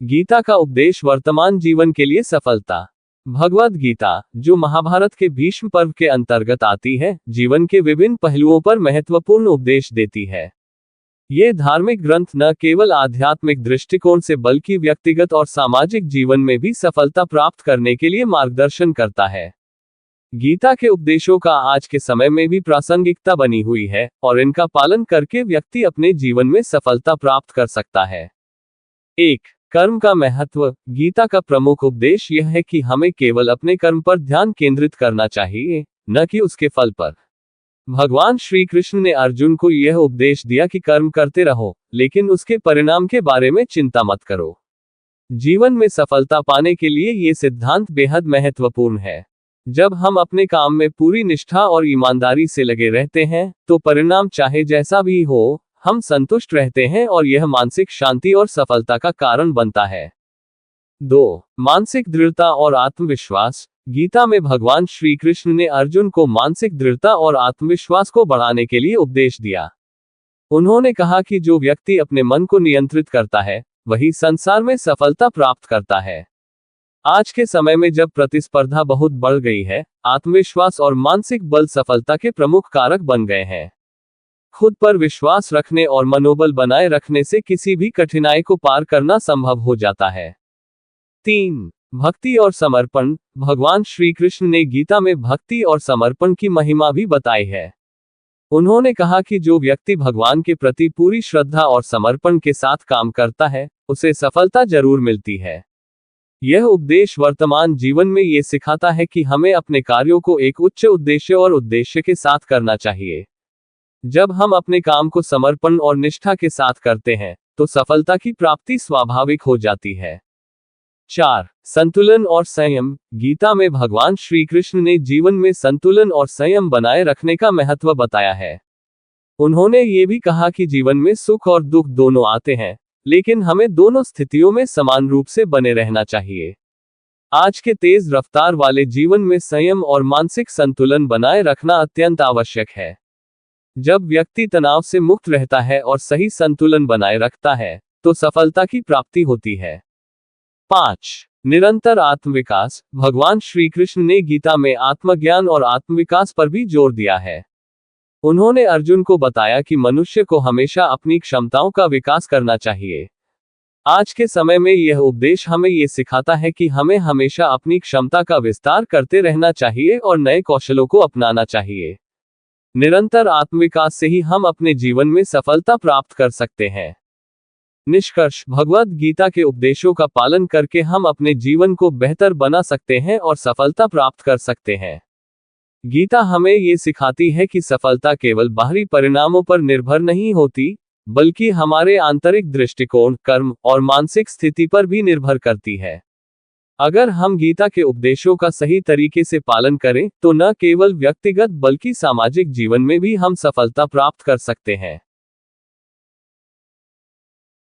गीता का उपदेश वर्तमान जीवन के लिए सफलता। भगवद गीता, जो महाभारत के भीष्म पर्व के अंतर्गत आती है, जीवन के विभिन्न पहलुओं पर महत्वपूर्ण उपदेश देती है। ये धार्मिक ग्रंथ न केवल आध्यात्मिक दृष्टिकोण से बल्कि व्यक्तिगत और सामाजिक जीवन में भी सफलता प्राप्त करने के लिए मार्गदर्शन करता है। गीता के उपदेशों का आज के समय में भी प्रासंगिकता बनी हुई है और इनका पालन करके व्यक्ति अपने जीवन में सफलता प्राप्त कर सकता है। 1. कर्म का महत्व। गीता का प्रमुख उपदेश यह है कि हमें केवल अपने कर्म पर ध्यान केंद्रित करना चाहिए, न कि उसके फल पर। भगवान श्री कृष्ण ने अर्जुन को यह उपदेश दिया कि कर्म करते रहो, लेकिन उसके परिणाम के बारे में चिंता मत करो। जीवन में सफलता पाने के लिए ये सिद्धांत बेहद महत्वपूर्ण है। जब हम अपने काम में पूरी निष्ठा और ईमानदारी से लगे रहते हैं, तो परिणाम चाहे जैसा भी हो, हम संतुष्ट रहते हैं और यह मानसिक शांति और सफलता का कारण बनता है। 2. मानसिक दृढ़ता और आत्मविश्वास। गीता में भगवान श्री कृष्ण ने अर्जुन को मानसिक दृढ़ता और आत्मविश्वास को बढ़ाने के लिए उपदेश दिया। उन्होंने कहा कि जो व्यक्ति अपने मन को नियंत्रित करता है, वही संसार में सफलता प्राप्त करता है। आज के समय में जब प्रतिस्पर्धा बहुत बढ़ गई है, आत्मविश्वास और मानसिक बल सफलता के प्रमुख कारक बन गए हैं। खुद पर विश्वास रखने और मनोबल बनाए रखने से किसी भी कठिनाई को पार करना संभव हो जाता है। 3. भक्ति और समर्पण। भगवान श्री कृष्ण ने गीता में भक्ति और समर्पण की महिमा भी बताई है। उन्होंने कहा कि जो व्यक्ति भगवान के प्रति पूरी श्रद्धा और समर्पण के साथ काम करता है, उसे सफलता जरूर मिलती है। यह उपदेश वर्तमान जीवन में ये सिखाता है कि हमें अपने कार्यों को एक उच्च उद्देश्य और उद्देश्य के साथ करना चाहिए। जब हम अपने काम को समर्पण और निष्ठा के साथ करते हैं, तो सफलता की प्राप्ति स्वाभाविक हो जाती है। 4. संतुलन और संयम। गीता में भगवान श्री कृष्ण ने जीवन में संतुलन और संयम बनाए रखने का महत्व बताया है। उन्होंने ये भी कहा कि जीवन में सुख और दुख दोनों आते हैं, लेकिन हमें दोनों स्थितियों में समान रूप से बने रहना चाहिए। आज के तेज रफ्तार वाले जीवन में संयम और मानसिक संतुलन बनाए रखना अत्यंत आवश्यक है। जब व्यक्ति तनाव से मुक्त रहता है और सही संतुलन बनाए रखता है, तो सफलता की प्राप्ति होती है। 5. निरंतर आत्मविकास। भगवान श्री कृष्ण ने गीता में आत्मज्ञान और आत्मविकास पर भी जोर दिया है। उन्होंने अर्जुन को बताया कि मनुष्य को हमेशा अपनी क्षमताओं का विकास करना चाहिए। आज के समय में यह उपदेश हमें ये सिखाता है कि हमें हमेशा अपनी क्षमता का विस्तार करते रहना चाहिए और नए कौशलों को अपनाना चाहिए। निरंतर आत्मविकास से ही हम अपने जीवन में सफलता प्राप्त कर सकते हैं। निष्कर्ष, भगवद गीता के उपदेशों का पालन करके हम अपने जीवन को बेहतर बना सकते हैं और सफलता प्राप्त कर सकते हैं। गीता हमें ये सिखाती है कि सफलता केवल बाहरी परिणामों पर निर्भर नहीं होती, बल्कि हमारे आंतरिक दृष्टिकोण, कर्म और मानसिक स्थिति पर भी निर्भर करती है। अगर हम गीता के उपदेशों का सही तरीके से पालन करें, तो न केवल व्यक्तिगत बल्कि सामाजिक जीवन में भी हम सफलता प्राप्त कर सकते हैं।